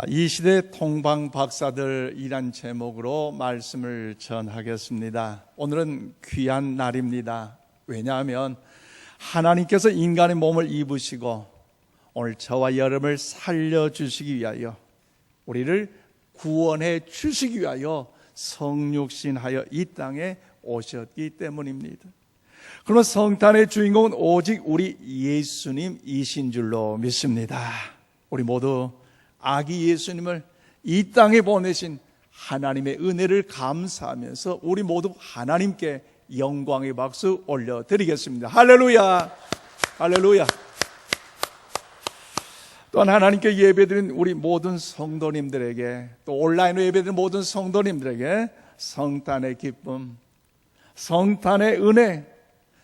이 시대 통방 박사들이란 제목으로 말씀을 전하겠습니다. 오늘은 귀한 날입니다. 왜냐하면 하나님께서 인간의 몸을 입으시고 오늘 저와 여러분을 살려주시기 위하여, 우리를 구원해 주시기 위하여 성육신하여 이 땅에 오셨기 때문입니다. 그러면 성탄의 주인공은 오직 우리 예수님이신 줄로 믿습니다. 우리 모두 아기 예수님을 이 땅에 보내신 하나님의 은혜를 감사하면서 우리 모두 하나님께 영광의 박수 올려드리겠습니다. 할렐루야, 할렐루야. 또한 하나님께 예배드린 우리 모든 성도님들에게, 또 온라인으로 예배드린 모든 성도님들에게 성탄의 기쁨, 성탄의 은혜,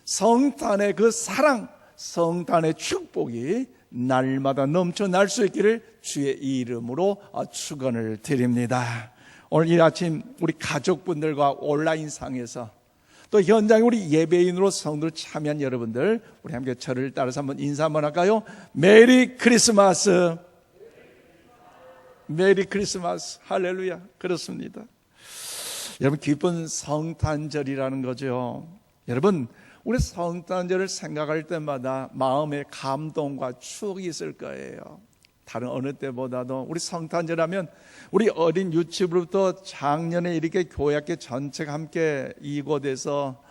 성탄의 그 사랑, 성탄의 축복이 날마다 넘쳐날 수 있기를 주의 이름으로 축원을 드립니다. 오늘 이 아침 우리 가족분들과 온라인상에서 또 현장에 우리 예배인으로 성도를 참여한 여러분들, 우리 함께 저를 따라서 한번 인사 한번 할까요? 메리 크리스마스, 메리 크리스마스, 할렐루야. 그렇습니다. 여러분, 기쁜 성탄절이라는 거죠. 여러분, 우리 성탄절을 생각할 때마다 마음에 감동과 추억이 있을 거예요. 다른 어느 때보다도 우리 성탄절 하면 우리 어린 유치부부터 작년에 이렇게 교회학교 전체가 함께 이곳에서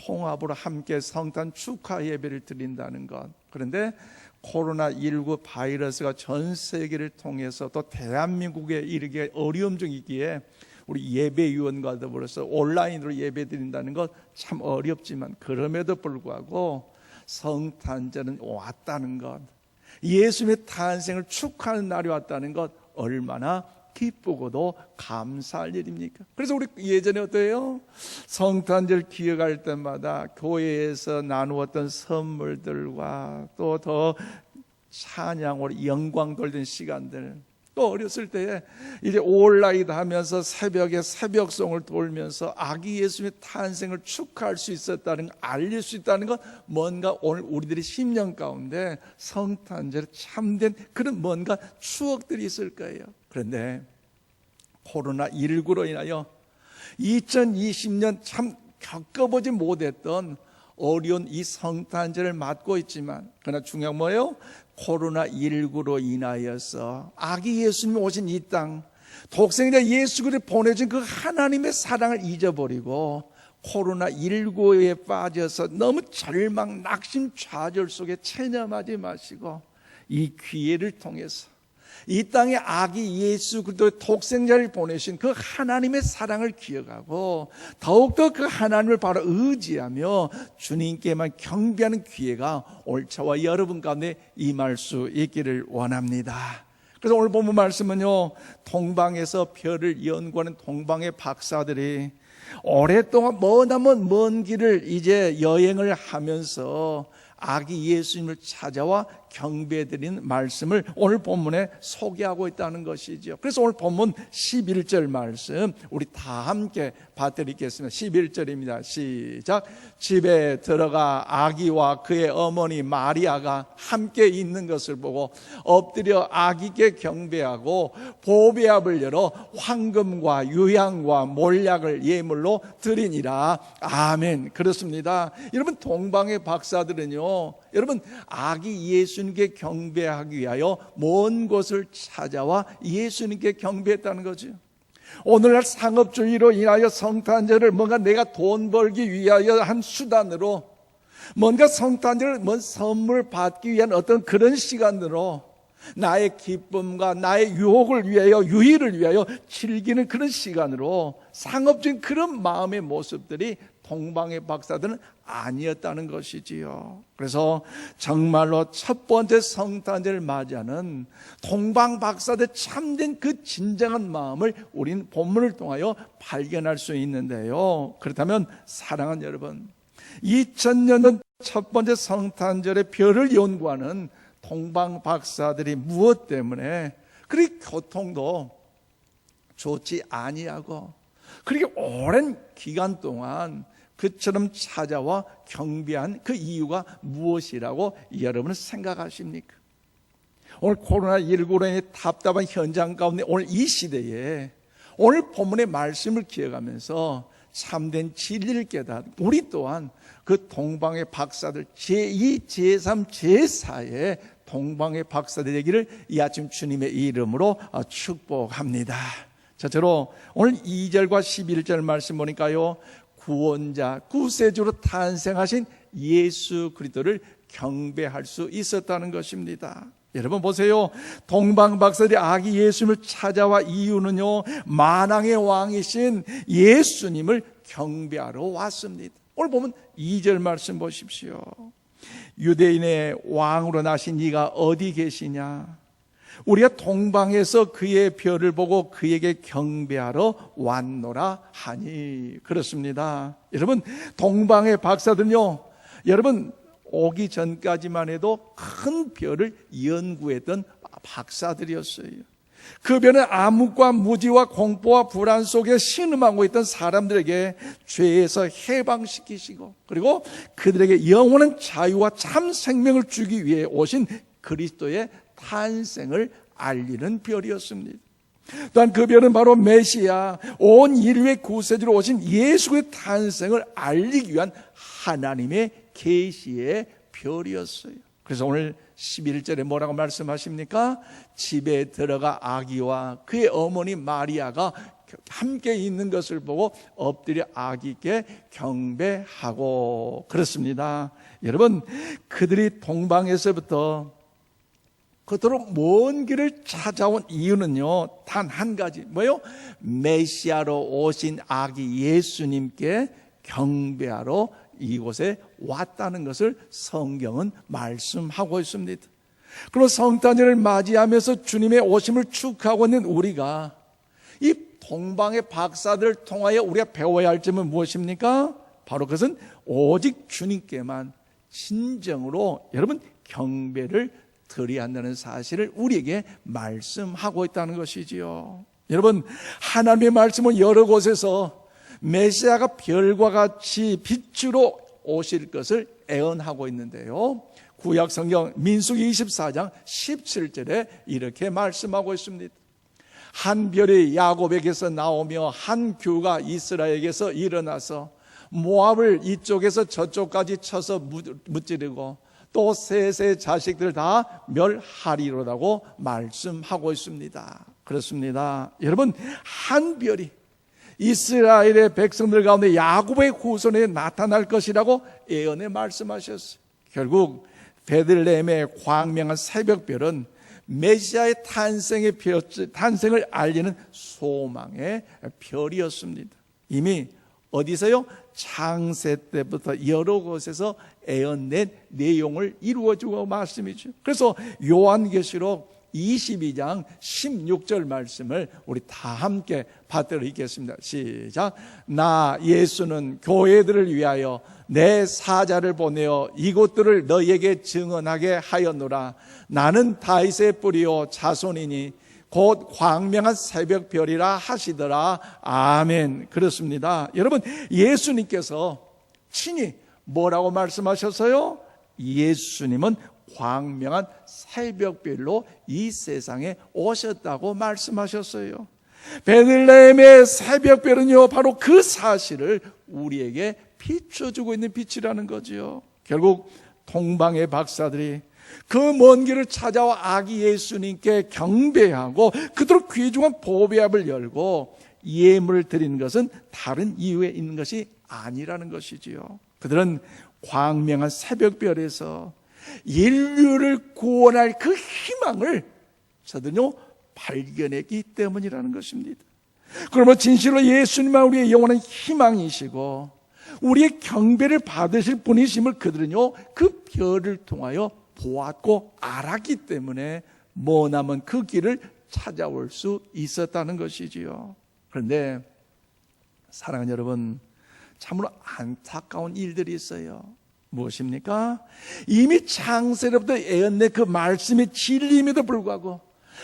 통합으로 함께 성탄 축하 예배를 드린다는 것. 그런데 코로나19 바이러스가 전 세계를 통해서 또 대한민국에 이르게 어려움 중이기에 우리 예배위원과 더불어서 온라인으로 예배 드린다는 것 참 어렵지만, 그럼에도 불구하고 성탄절은 왔다는 것, 예수님의 탄생을 축하하는 날이 왔다는 것, 얼마나 기쁘고도 감사할 일입니까? 그래서 우리 예전에 어때요? 성탄절 기억할 때마다 교회에서 나누었던 선물들과 또 더 찬양으로 영광 돌던 시간들, 또 어렸을 때에 이제 온라인 하면서 새벽에 새벽송을 돌면서 아기 예수님의 탄생을 축하할 수 있었다는, 알릴 수 있다는 것, 뭔가 오늘 우리들의 심령 가운데 성탄절에 참된 그런 뭔가 추억들이 있을 거예요. 그런데 코로나19로 인하여 2020년 참 겪어보지 못했던 어려운 이 성탄절을 맞고 있지만, 그러나 중요한 뭐예요? 코로나19로 인하여서 아기 예수님이 오신 이 땅, 독생자 예수 그리스도를 보내준 그 하나님의 사랑을 잊어버리고 코로나19에 빠져서 너무 절망, 낙심, 좌절 속에 체념하지 마시고 이 기회를 통해서 이 땅에 아기 예수 그리스도의 독생자를 보내신 그 하나님의 사랑을 기억하고 더욱더 그 하나님을 바로 의지하며 주님께만 경배하는 기회가 오늘 저와 여러분 가운데 임할 수 있기를 원합니다. 그래서 오늘 본문 말씀은요, 동방에서 별을 연구하는 동방의 박사들이 오랫동안 머나먼 먼 길을 이제 여행을 하면서 아기 예수님을 찾아와 경배드리는 말씀을 오늘 본문에 소개하고 있다는 것이죠. 그래서 오늘 본문 11절 말씀 우리 다 함께 봐드리겠습니다. 11절입니다. 시작. 집에 들어가 아기와 그의 어머니 마리아가 함께 있는 것을 보고 엎드려 아기께 경배하고 보배압을 열어 황금과 유향과 몰약을 예물로 드리니라. 아멘. 그렇습니다. 여러분, 동방의 박사들은요, 여러분, 아기 예수님께 경배하기 위하여 먼 곳을 찾아와 예수님께 경배했다는 거죠. 오늘날 상업주의로 인하여 성탄절을 뭔가 내가 돈 벌기 위하여 한 수단으로, 뭔가 성탄절을 뭔 선물 받기 위한 어떤 그런 시간으로 나의 기쁨과 나의 유혹을 위하여, 유의를 위하여 즐기는 그런 시간으로 상업적인 그런 마음의 모습들이 동방의 박사들은 아니었다는 것이지요. 그래서 정말로 첫 번째 성탄절을 맞이하는 동방 박사들 참된 그 진정한 마음을 우리는 본문을 통하여 발견할 수 있는데요. 그렇다면 사랑하는 여러분, 2000년 첫 번째 성탄절의 별을 연구하는 동방 박사들이 무엇 때문에 그렇게 교통도 좋지 아니하고 그렇게 오랜 기간 동안 그처럼 찾아와 경배한 그 이유가 무엇이라고 여러분은 생각하십니까? 오늘 코로나19로 인해 답답한 현장 가운데 오늘 이 시대에 오늘 본문의 말씀을 기억하면서 참된 진리를 깨닫고 우리 또한 그 동방의 박사들 제2, 제3, 제4의 동방의 박사들 되기를 이 아침 주님의 이름으로 축복합니다. 저로 오늘 2절과 11절 말씀 보니까요, 구원자, 구세주로 탄생하신 예수 그리스도를 경배할 수 있었다는 것입니다. 여러분 보세요. 동방 박사들이 아기 예수님을 찾아와 이유는요, 만왕의 왕이신 예수님을 경배하러 왔습니다. 오늘 보면 2절 말씀 보십시오. 유대인의 왕으로 나신 이가 어디 계시냐? 우리가 동방에서 그의 별을 보고 그에게 경배하러 왔노라 하니. 그렇습니다. 여러분, 동방의 박사들은요, 여러분 오기 전까지만 해도 큰 별을 연구했던 박사들이었어요. 그 별은 암흑과 무지와 공포와 불안 속에 신음하고 있던 사람들에게 죄에서 해방시키시고, 그리고 그들에게 영원한 자유와 참 생명을 주기 위해 오신 그리스도의 탄생을 알리는 별이었습니다. 또한 그 별은 바로 메시아, 온 인류의 구세주로 오신 예수의 탄생을 알리기 위한 하나님의 계시의 별이었어요. 그래서 오늘 11절에 뭐라고 말씀하십니까? 집에 들어가 아기와 그의 어머니 마리아가 함께 있는 것을 보고 엎드려 아기께 경배하고. 그렇습니다. 여러분, 그들이 동방에서부터 그토록 먼 길을 찾아온 이유는요, 단 한 가지, 뭐예요? 메시아로 오신 아기 예수님께 경배하러 이곳에 왔다는 것을 성경은 말씀하고 있습니다. 그리고 성탄절을 맞이하면서 주님의 오심을 축하하고 있는 우리가 이 동방의 박사들을 통하여 우리가 배워야 할 점은 무엇입니까? 바로 그것은 오직 주님께만 진정으로 여러분 경배를 드려야 한다는 사실을 우리에게 말씀하고 있다는 것이지요. 여러분, 하나님의 말씀은 여러 곳에서 메시아가 별과 같이 빛으로 오실 것을 예언하고 있는데요, 구약 성경 민수기 24장 17절에 이렇게 말씀하고 있습니다. 한 별이 야곱에게서 나오며 한 규가 이스라엘에게서 일어나서 모압을 이쪽에서 저쪽까지 쳐서 무찌르고 또 셋의 자식들 다 멸하리로라고 말씀하고 있습니다. 그렇습니다. 여러분, 한 별이 이스라엘의 백성들 가운데 야곱의 후손에 나타날 것이라고 예언에 말씀하셨어요. 결국 베들레헴의 광명한 새벽별은 메시아의 탄생을 알리는 소망의 별이었습니다. 이미 어디서요? 창세 때부터 여러 곳에서 예언된 내용을 이루어주고 말씀이죠. 그래서 요한계시록 22장 16절 말씀을 우리 다 함께 받들어 읽겠습니다. 시작. 나 예수는 교회들을 위하여 내 사자를 보내어 이곳들을 너희에게 증언하게 하였노라. 나는 다윗의 뿌리요 자손이니 곧 광명한 새벽별이라 하시더라. 아멘. 그렇습니다. 여러분, 예수님께서 친히 뭐라고 말씀하셨어요? 예수님은 광명한 새벽별로 이 세상에 오셨다고 말씀하셨어요. 베들레헴의 새벽별은요, 바로 그 사실을 우리에게 비춰주고 있는 빛이라는 거죠. 결국 동방의 박사들이 그 먼 길을 찾아와 아기 예수님께 경배하고 그토록 귀중한 보배합을 열고 예물을 드리는 것은 다른 이유에 있는 것이 아니라는 것이지요. 그들은 광명한 새벽별에서 인류를 구원할 그 희망을 저들은요 발견했기 때문이라는 것입니다. 그러면 진실로 예수님만 우리의 영원한 희망이시고 우리의 경배를 받으실 분이심을 그들은요 그 별을 통하여 보았고 알았기 때문에 머나먼 그 길을 찾아올 수 있었다는 것이지요. 그런데 사랑하는 여러분, 참으로 안타까운 일들이 있어요. 무엇입니까? 이미 창세로부터 예언된 그 말씀의 진리임에도 불구하고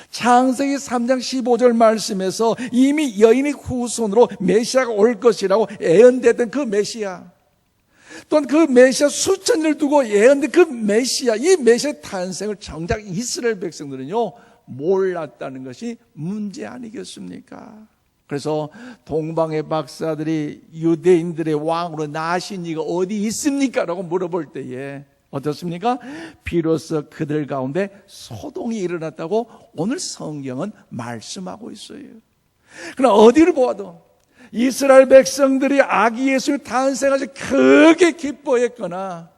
창세기 3장 15절 말씀에서 이미 여인의 후손으로 메시아가 올 것이라고 예언됐던 그 메시아, 또한 그 메시아 수천년을 두고 예언된 그 메시아, 이 메시아의 탄생을 정작 이스라엘 백성들은요 몰랐다는 것이 문제 아니겠습니까? 그래서 동방의 박사들이 유대인들의 왕으로 나신 이가 어디 있습니까? 라고 물어볼 때에 어떻습니까? 비로소 그들 가운데 소동이 일어났다고 오늘 성경은 말씀하고 있어요. 그러나 어디를 보아도 이스라엘 백성들이 아기 예수를 탄생하셔 크게 기뻐했거나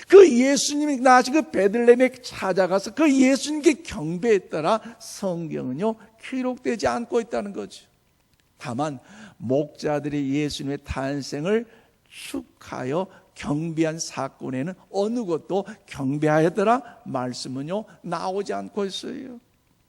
그 예수님이 나신 그 베들레헴에 찾아가서 그 예수님께 경배했더라 성경은요 기록되지 않고 있다는 거죠. 다만 목자들이 예수님의 탄생을 축하하여 경배한 사건에는 어느 것도 경배하였더라 말씀은요 나오지 않고 있어요.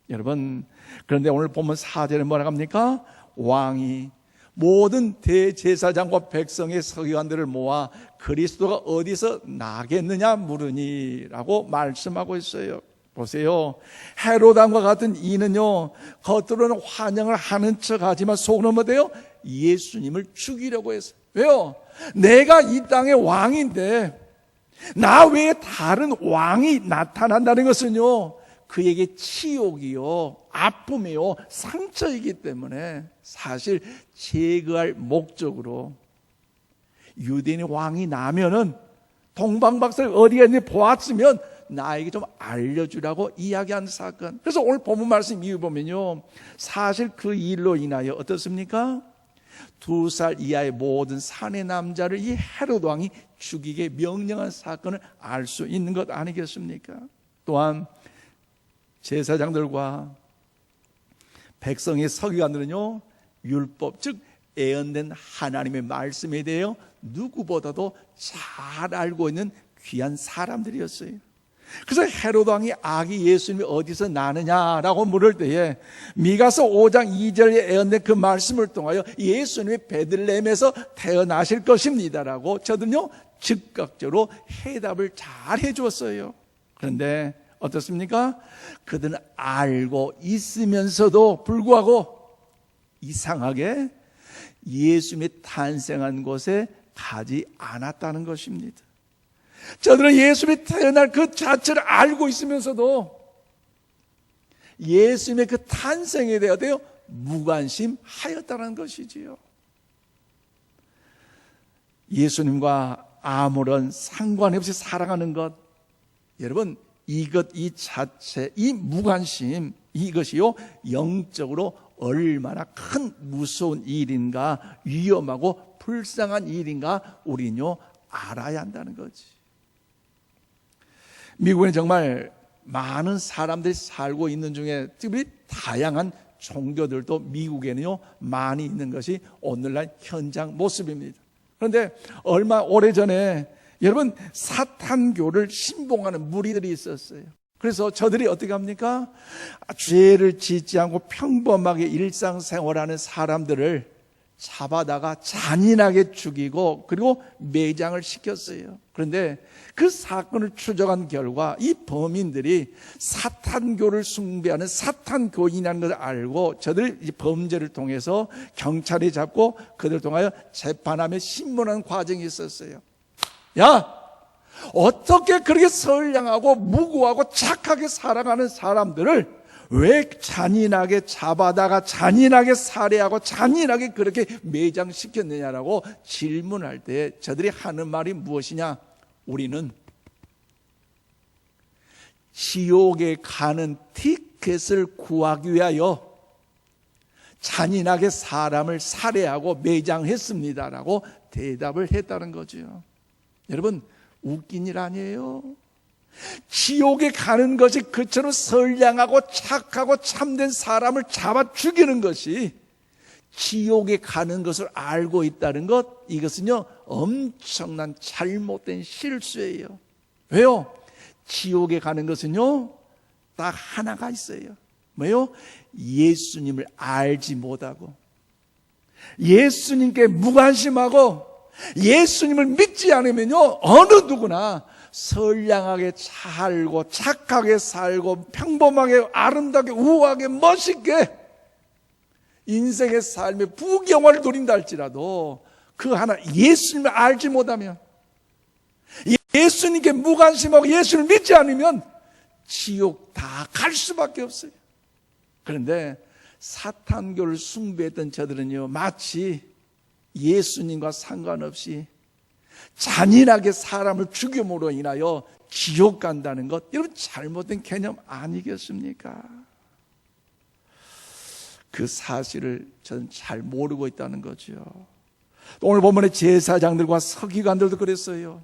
여러분, 그런데 오늘 보면 4절에 뭐라고 합니까? 왕이 모든 대제사장과 백성의 서기관들을 모아 그리스도가 어디서 나겠느냐 물으니 라고 말씀하고 있어요. 보세요. 헤롯 왕과 같은 이는요 겉으로는 환영을 하는 척하지만 속으로는 뭐예요? 예수님을 죽이려고 했어요. 왜요? 내가 이 땅의 왕인데 나 외에 다른 왕이 나타난다는 것은요 그에게 치욕이요 아픔이요 상처이기 때문에 사실 제거할 목적으로 유대인의 왕이 나면은 동방박사를 어디가 있는지 보았으면 나에게 좀 알려주라고 이야기한 사건. 그래서 오늘 본문 말씀 이유 보면요 사실 그 일로 인하여 어떻습니까? 2살 이하의 모든 사내 남자를 이 헤롯 왕이 죽이게 명령한 사건을 알 수 있는 것 아니겠습니까? 또한 제사장들과 백성의 서기관들은요 율법 즉 예언된 하나님의 말씀에 대해 누구보다도 잘 알고 있는 귀한 사람들이었어요. 그래서 헤롯 왕이 아기 예수님이 어디서 나느냐라고 물을 때에 미가서 5장 2절에 예언된 그 말씀을 통하여 예수님이 베들레헴에서 태어나실 것입니다라고 저들은요 즉각적으로 해답을 잘 해주었어요. 그런데 어떻습니까? 그들은 알고 있으면서도 불구하고 이상하게 예수님이 탄생한 곳에 가지 않았다는 것입니다. 저들은 예수님이 태어날 그 자체를 알고 있으면서도 예수님의 그 탄생에 대하여 무관심하였다는 것이지요. 예수님과 아무런 상관없이 살아가는 것, 여러분 이 자체, 이 무관심, 이것이요 영적으로 얼마나 큰 무서운 일인가, 위험하고 불쌍한 일인가 우리는요 알아야 한다는 거지. 미국에는 정말 많은 사람들이 살고 있는 중에 특히 다양한 종교들도 미국에는요 많이 있는 것이 오늘날 현장 모습입니다. 그런데 얼마 오래전에 여러분 사탄교를 신봉하는 무리들이 있었어요. 그래서 저들이 어떻게 합니까? 죄를 짓지 않고 평범하게 일상생활하는 사람들을 잡아다가 잔인하게 죽이고 그리고 매장을 시켰어요. 그런데 그 사건을 추적한 결과 이 범인들이 사탄교를 숭배하는 사탄교인이라는 것을 알고 저들 범죄를 통해서 경찰이 잡고 그들을 통하여 재판하며 신문하는 과정이 있었어요. 야, 어떻게 그렇게 선량하고 무고하고 착하게 살아가는 사람들을 왜 잔인하게 잡아다가 잔인하게 살해하고 잔인하게 그렇게 매장시켰느냐라고 질문할 때 저들이 하는 말이 무엇이냐? 우리는 지옥에 가는 티켓을 구하기 위하여 잔인하게 사람을 살해하고 매장했습니다라고 대답을 했다는 거죠. 여러분 웃긴 일 아니에요. 지옥에 가는 것이 그처럼 선량하고 착하고 참된 사람을 잡아 죽이는 것이 지옥에 가는 것을 알고 있다는 것, 이것은요 엄청난 잘못된 실수예요. 왜요? 지옥에 가는 것은요 딱 하나가 있어요. 뭐요? 예수님을 알지 못하고 예수님께 무관심하고 예수님을 믿지 않으면요 어느 누구나 선량하게 살고 착하게 살고 평범하게 아름답게 우아하게 멋있게 인생의 삶의 부경화를 누린다 할지라도 그 하나 예수님을 알지 못하면 예수님께 무관심하고 예수를 믿지 않으면 지옥 다 갈 수밖에 없어요. 그런데 사탄교를 숭배했던 저들은요, 마치 예수님과 상관없이 잔인하게 사람을 죽임으로 인하여 지옥 간다는 것, 여러분 잘못된 개념 아니겠습니까? 그 사실을 저는 잘 모르고 있다는 거죠. 오늘 본문의 제사장들과 서기관들도 그랬어요.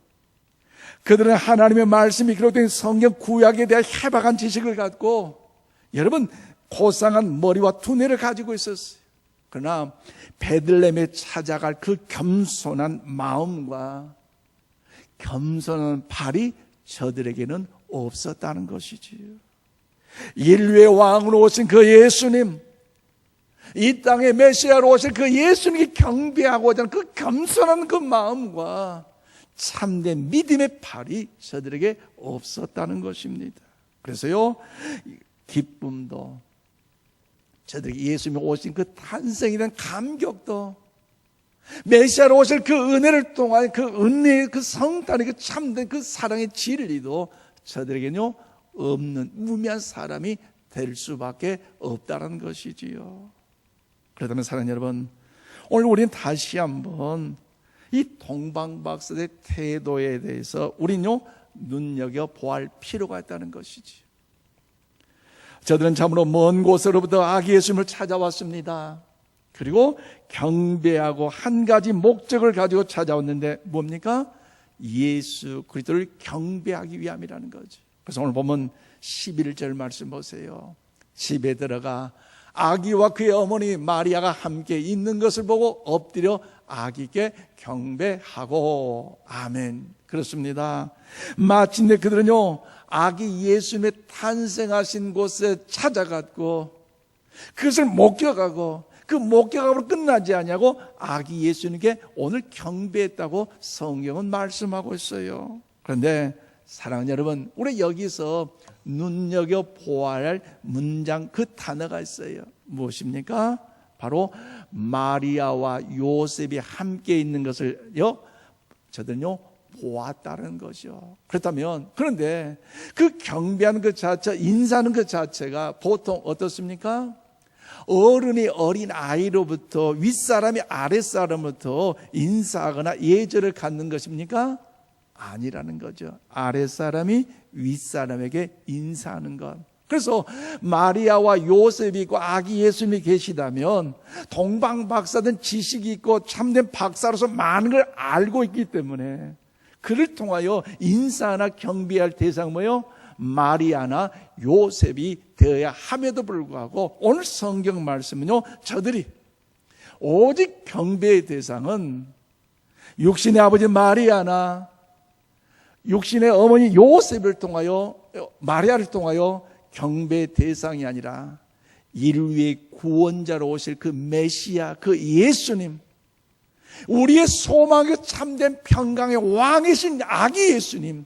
그들은 하나님의 말씀이 기록된 성경 구약에 대한 해박한 지식을 갖고 여러분 고상한 머리와 두뇌를 가지고 있었어요. 그러나 베들레헴에 찾아갈 그 겸손한 마음과 겸손한 발이 저들에게는 없었다는 것이지요. 인류의 왕으로 오신 그 예수님, 이 땅에 메시아로 오실 그 예수님께 경배하고자 하는 그 겸손한 그 마음과 참된 믿음의 발이 저들에게 없었다는 것입니다. 그래서요, 기쁨도, 저들에게 예수님이 오신 그 탄생에 대한 감격도, 메시아로 오실 그 은혜를 통한 그 은혜의 그 성탄의 그 참된 그 사랑의 진리도 저들에게는요, 없는 무미한 사람이 될 수밖에 없다는 것이지요. 그렇다면 사랑하는 여러분, 오늘 우리는 다시 한번 이 동방박사의 태도에 대해서 우리는요, 눈여겨보아야 필요가 있다는 것이지. 저들은 참으로 먼 곳으로부터 아기 예수님을 찾아왔습니다. 그리고 경배하고 한 가지 목적을 가지고 찾아왔는데 뭡니까? 예수 그리스도를 경배하기 위함이라는 거죠. 그래서 오늘 보면 11절 말씀 보세요. 집에 들어가 아기와 그의 어머니 마리아가 함께 있는 것을 보고 엎드려 아기께 경배하고, 아멘. 그렇습니다. 마침내 그들은요, 아기 예수님의 탄생하신 곳에 찾아갔고 그것을 목격하고 그 목격함으로 끝나지 않냐고 아기 예수님께 오늘 경배했다고 성경은 말씀하고 있어요. 그런데 사랑하는 여러분, 우리 여기서 눈여겨보아야 할 문장, 그 단어가 있어요. 무엇입니까? 바로 마리아와 요셉이 함께 있는 것을요, 저들은요 보았다는 거죠. 그렇다면, 그런데 그 경배하는 그 자체, 인사하는 그 자체가 보통 어떻습니까? 어른이 어린 아이로부터, 윗사람이 아랫사람부터 인사하거나 예절을 갖는 것입니까? 아니라는 거죠. 아랫사람이 윗사람에게 인사하는 것. 그래서 마리아와 요셉이 있고 아기 예수님이 계시다면 동방박사든 지식이 있고 참된 박사로서 많은 걸 알고 있기 때문에 그를 통하여 인사나 경배할 대상 뭐요? 마리아나 요셉이 되어야 함에도 불구하고 오늘 성경 말씀은요, 저들이 오직 경배의 대상은 육신의 아버지 마리아나 육신의 어머니 요셉을 통하여, 마리아를 통하여 경배의 대상이 아니라 인류의 구원자로 오실 그 메시아, 그 예수님, 우리의 소망의 참된 평강의 왕이신 아기 예수님,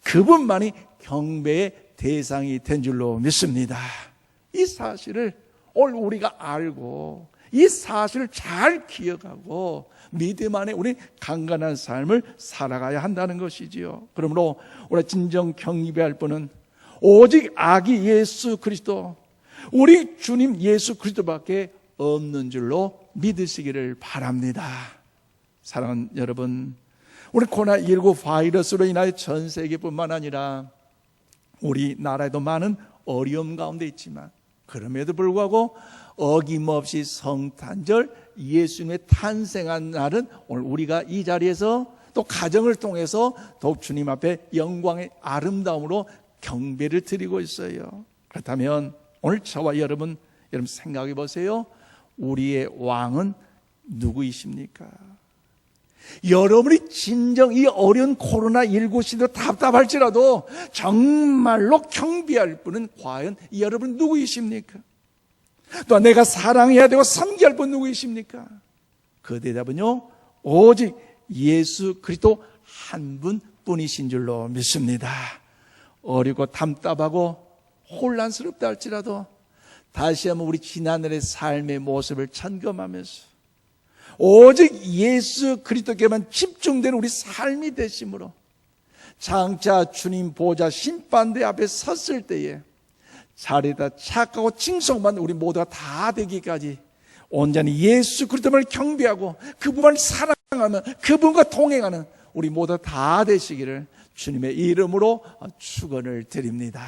그분만이 경배의 대상이 된 줄로 믿습니다. 이 사실을 오늘 우리가 알고 이 사실을 잘 기억하고 믿음 안에 우리 강건한 삶을 살아가야 한다는 것이지요. 그러므로 우리 진정 경배할 분은 오직 아기 예수 그리스도, 우리 주님 예수 그리스도밖에 없는 줄로 믿으시기를 바랍니다. 사랑하는 여러분, 우리 코로나19 바이러스로 인하여 전 세계뿐만 아니라 우리나라에도 많은 어려움 가운데 있지만 그럼에도 불구하고 어김없이 성탄절 예수님의 탄생한 날은 오늘 우리가 이 자리에서 또 가정을 통해서 더욱 주님 앞에 영광의 아름다움으로 경배를 드리고 있어요. 그렇다면 오늘 저와 여러분 생각해 보세요. 우리의 왕은 누구이십니까? 여러분이 진정 이 어려운 코로나19 시대로 답답할지라도 정말로 경배할 분은 과연 여러분 누구이십니까? 또 내가 사랑해야 되고 섬겨야 할 분 누구이십니까? 그 대답은요, 오직 예수 그리스도 한 분뿐이신 줄로 믿습니다. 어리고 답답하고 혼란스럽다 할지라도 다시 한번 우리 지난날의 삶의 모습을 점검하면서 오직 예수 그리스도께만 집중된 우리 삶이 되심으로 장차 주님 보좌 심판대 앞에 섰을 때에 자리에다 착하고 칭송받는 우리 모두가 다 되기까지 온전히 예수 그리스도를 경배하고 그분을 사랑하며 그분과 동행하는 우리 모두 다 되시기를 주님의 이름으로 축원을 드립니다.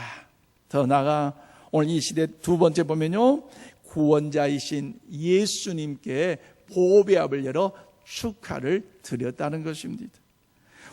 더 나아가 오늘 이 시대 두 번째 보면요, 구원자이신 예수님께 보배합을 열어 축하를 드렸다는 것입니다.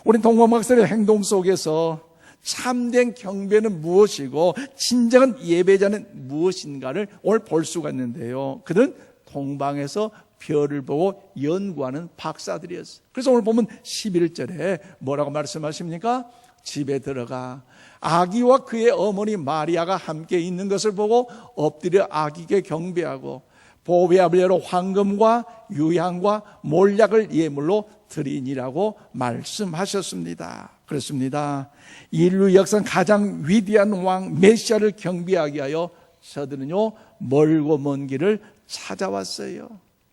우리 동방박사의 행동 속에서 참된 경배는 무엇이고 진정한 예배자는 무엇인가를 오늘 볼 수가 있는데요, 그들은 동방에서 별을 보고 연구하는 박사들이었어요. 그래서 오늘 보면 11절에 뭐라고 말씀하십니까? 집에 들어가 아기와 그의 어머니 마리아가 함께 있는 것을 보고 엎드려 아기께 경배하고 보배합을 열어 황금과 유향과 몰약을 예물로 드리니라고 말씀하셨습니다. 그렇습니다. 인류 역사 가장 위대한 왕 메시아를 경배하기 위하여 저들은요 멀고 먼 길을 찾아왔어요.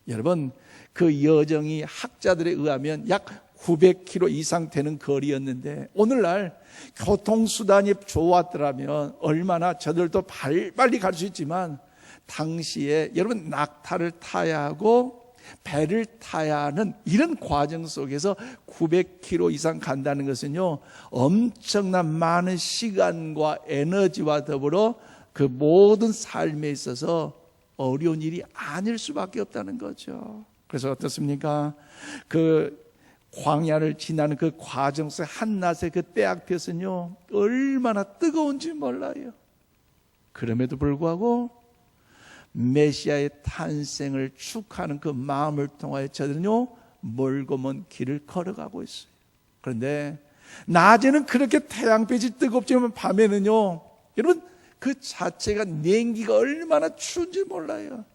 여러분, 그 여정이 학자들에 의하면 약 900km 이상 되는 거리였는데 오늘날 교통수단이 좋았더라면 얼마나 저들도 빨리 갈 수 있지만 당시에 여러분 낙타를 타야 하고 배를 타야 하는 이런 과정 속에서 900km 이상 간다는 것은요 엄청난 많은 시간과 에너지와 더불어 그 모든 삶에 있어서 어려운 일이 아닐 수밖에 없다는 거죠. 그래서 어떻습니까? 그 광야를 지나는 그 과정 속 한낮의 그 때학볕은요 얼마나 뜨거운지 몰라요. 그럼에도 불구하고 메시아의 탄생을 축하하는 그 마음을 통하여 저들은요 멀고 먼 길을 걸어가고 있어요. 그런데 낮에는 그렇게 태양빛이 뜨겁지만 밤에는요 여러분 그 자체가 냉기가 얼마나 추운지 몰라요.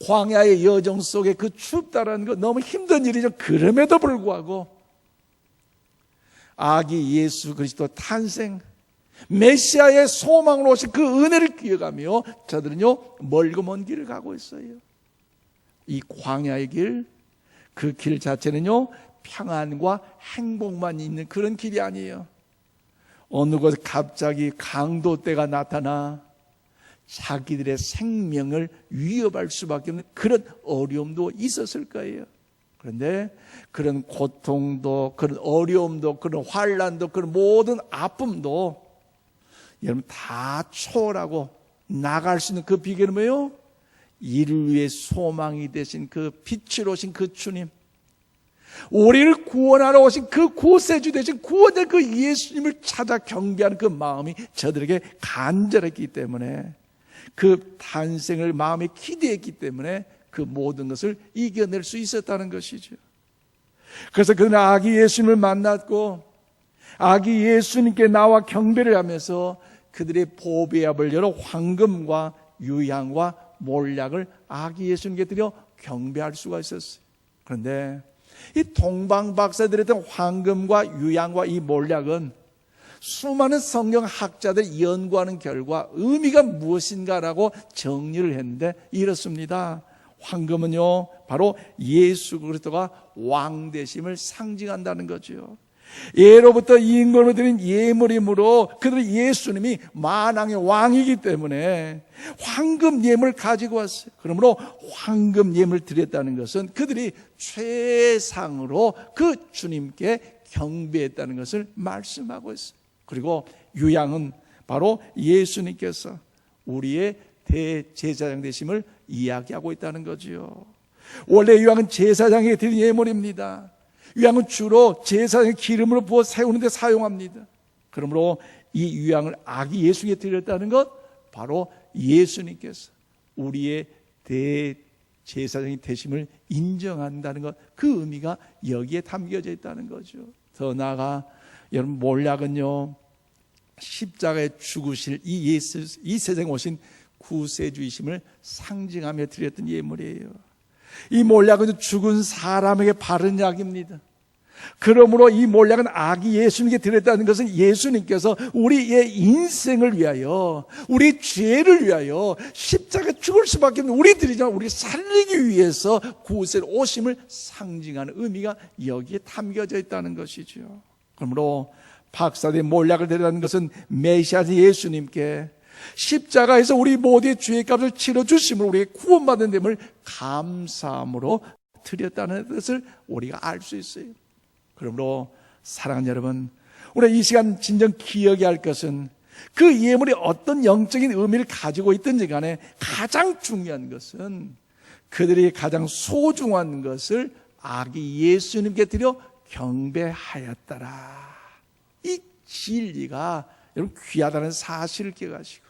광야의 여정 속에 그 춥다라는 거 너무 힘든 일이죠. 그럼에도 불구하고 아기 예수 그리스도 탄생, 메시아의 소망으로 오신 그 은혜를 기억하며 저들은요 멀고 먼 길을 가고 있어요. 이 광야의 길, 그 길 자체는요 평안과 행복만 있는 그런 길이 아니에요. 어느 곳에 갑자기 강도떼가 나타나 자기들의 생명을 위협할 수밖에 없는 그런 어려움도 있었을 거예요. 그런데 그런 고통도, 그런 어려움도, 그런 환난도, 그런 모든 아픔도 여러분 다 초월하고 나갈 수 있는 그 비결은 뭐예요? 인류의 소망이 되신 그 빛으로 오신 그 주님, 우리를 구원하러 오신 그 구세주 되신 구원자 그 예수님을 찾아 경배하는 그 마음이 저들에게 간절했기 때문에, 그 탄생을 마음에 기대했기 때문에 그 모든 것을 이겨낼 수 있었다는 것이죠. 그래서 그는 아기 예수님을 만났고 아기 예수님께 나와 경배를 하면서 그들의 보배합을 열어 황금과 유향과 몰약을 아기 예수님께 드려 경배할 수가 있었어요. 그런데 이 동방 박사들의 황금과 유향과 이 몰약은 수많은 성경 학자들이 연구하는 결과 의미가 무엇인가라고 정리를 했는데 이렇습니다. 황금은요 바로 예수 그리스도가 왕 되심을 상징한다는 거죠. 예로부터 임금을 드린 예물이므로 그들은 예수님이 만왕의 왕이기 때문에 황금 예물을 가지고 왔어요. 그러므로 황금 예물을 드렸다는 것은 그들이 최상으로 그 주님께 경배했다는 것을 말씀하고 있어요. 그리고 유향은 바로 예수님께서 우리의 대제사장 되심을 이야기하고 있다는 거지요. 원래 유향은 제사장에게 드린 예물입니다. 유향은 주로 제사장의 기름으로 부어 세우는 데 사용합니다. 그러므로 이 유향을 아기 예수에게 드렸다는 것, 바로 예수님께서 우리의 대제사장이 되심을 인정한다는 것, 그 의미가 여기에 담겨져 있다는 거죠. 더 나아가 여러분 몰약은요 십자가에 죽으실 이 세상에 오신 구세주이심을 상징하며 드렸던 예물이에요. 이 몰약은 죽은 사람에게 바른 약입니다. 그러므로 이 몰약은 아기 예수님께 드렸다는 것은 예수님께서 우리의 인생을 위하여, 우리 죄를 위하여 십자가에 죽을 수밖에 없는 우리들이지만 우리 살리기 위해서 구세로 오심을 상징하는 의미가 여기에 담겨져 있다는 것이죠. 그러므로 박사들의 몰락을 데려다는 것은 메시아신 예수님께 십자가에서 우리 모두의 죄의 값을 치러주심으로 우리에게 구원받은 됨을 감사함으로 드렸다는 것을 우리가 알 수 있어요. 그러므로 사랑하는 여러분, 우리 이 시간 진정 기억해야 할 것은 그 예물이 어떤 영적인 의미를 가지고 있든지 간에 가장 중요한 것은 그들이 가장 소중한 것을 아기 예수님께 드려 경배하였더라. 이 진리가 여러분 귀하다는 사실을 기억하시고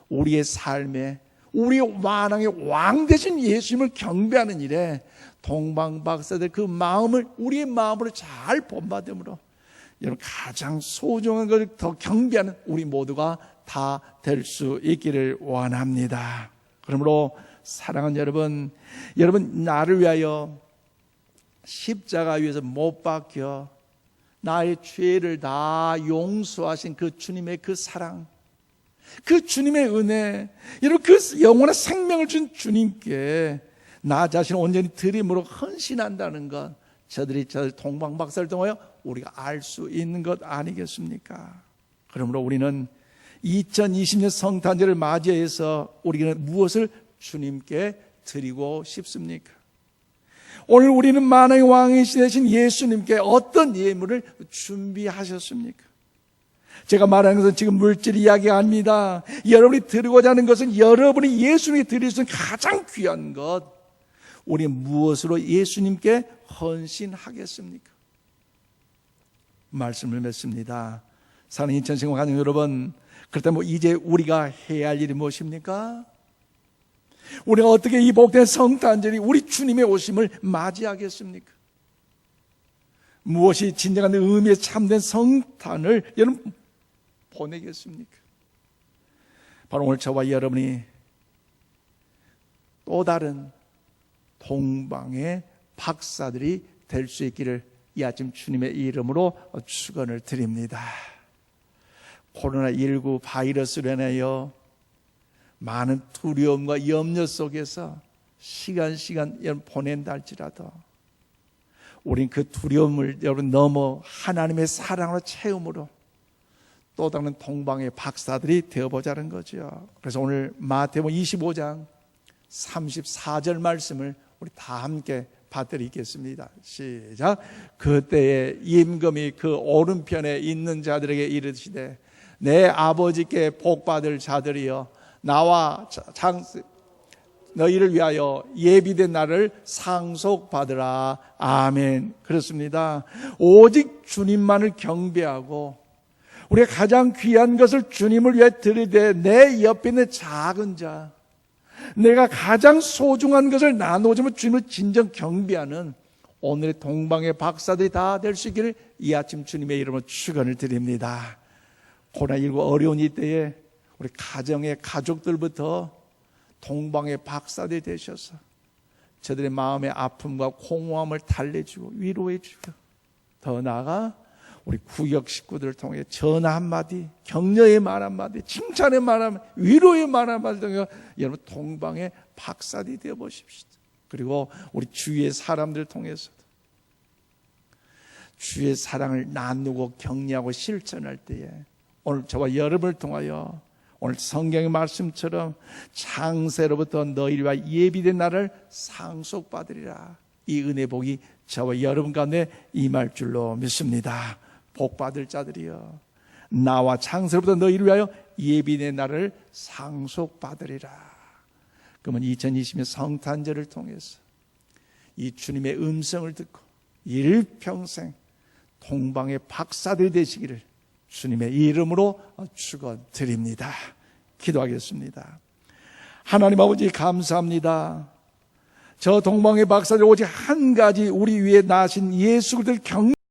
우리의 삶에 우리의 만왕의 왕 되신 예수님을 경배하는 일에 동방박사들 그 마음을 우리의 마음으로 잘 본받음으로 여러분 가장 소중한 것을 더 경배하는 우리 모두가 다 될 수 있기를 원합니다. 그러므로 사랑하는 여러분, 나를 위하여 십자가 위에서 못 박혀 나의 죄를 다 용서하신 그 주님의 그 사랑, 그 주님의 은혜, 여러분 그 영원한 생명을 준 주님께 나 자신을 온전히 드림으로 헌신한다는 것, 저들 동방박사를 통하여 우리가 알 수 있는 것 아니겠습니까? 그러므로 우리는 2020년 성탄절을 맞이해서 우리는 무엇을 주님께 드리고 싶습니까? 오늘 우리는 만왕의 왕이시 되신 예수님께 어떤 예물을 준비하셨습니까? 제가 말하는 것은 지금 물질 이야기가 아닙니다. 여러분이 드리고자 하는 것은 여러분이 예수님께 드릴 수 있는 가장 귀한 것, 우리 무엇으로 예수님께 헌신하겠습니까? 말씀을 맺습니다. 사는 인천생활 가족 여러분, 그렇다면 이제 우리가 해야 할 일이 무엇입니까? 우리가 어떻게 이 복된 성탄절이 우리 주님의 오심을 맞이하겠습니까? 무엇이 진정한 의미의 참된 성탄을 여러분 보내겠습니까? 바로 오늘 저와 여러분이 또 다른 동방의 박사들이 될 수 있기를 이 아침 주님의 이름으로 축원을 드립니다. 코로나19 바이러스로 인하여 많은 두려움과 염려 속에서 시간 보낸다 할지라도 우린 그 두려움을 여러분 넘어 하나님의 사랑으로 채움으로 또 다른 동방의 박사들이 되어보자는 거죠. 그래서 오늘 마태복음 25장 34절 말씀을 우리 다 함께 받들이겠습니다. 시작. 그때에 임금이 그 오른편에 있는 자들에게 이르시되 내 아버지께 복받을 자들이여 나와 너희를 위하여 예비된 날을 상속받으라. 아멘. 그렇습니다. 오직 주님만을 경배하고 우리가 가장 귀한 것을 주님을 위해 드리되 내 옆에 있는 작은 자, 내가 가장 소중한 것을 나누어주면 주님을 진정 경배하는 오늘의 동방의 박사들이 다 될 수 있기를 이 아침 주님의 이름으로 축원을 드립니다. 코로나19 어려운 이때에 우리 가정의 가족들부터 동방의 박사들이 되셔서 저들의 마음의 아픔과 공허함을 달래주고 위로해주고 더 나아가 우리 구역 식구들을 통해 전화 한마디, 격려의 말 한마디, 칭찬의 말 한마디, 위로의 말 한마디 통해 여러분 동방의 박사들이 되어보십시오. 그리고 우리 주위의 사람들을 통해서도 주의 사랑을 나누고 격려하고 실천할 때에 오늘 저와 여러분을 통하여 오늘 성경의 말씀처럼 창세로부터 너희와 예비된 날을 상속받으리라. 이 은혜 복이 저와 여러분 가운데 임할 줄로 믿습니다. 복받을 자들이여 나와 창세로부터 너희를 위하여 예비된 날을 상속받으리라. 그러면 2020년 성탄절을 통해서 이 주님의 음성을 듣고 일평생 동방의 박사들이 되시기를 주님의 이름으로 축원드립니다. 기도하겠습니다. 하나님 아버지 감사합니다. 저 동방의 박사들 오직 한 가지 우리 위에 나신 예수 그리스도를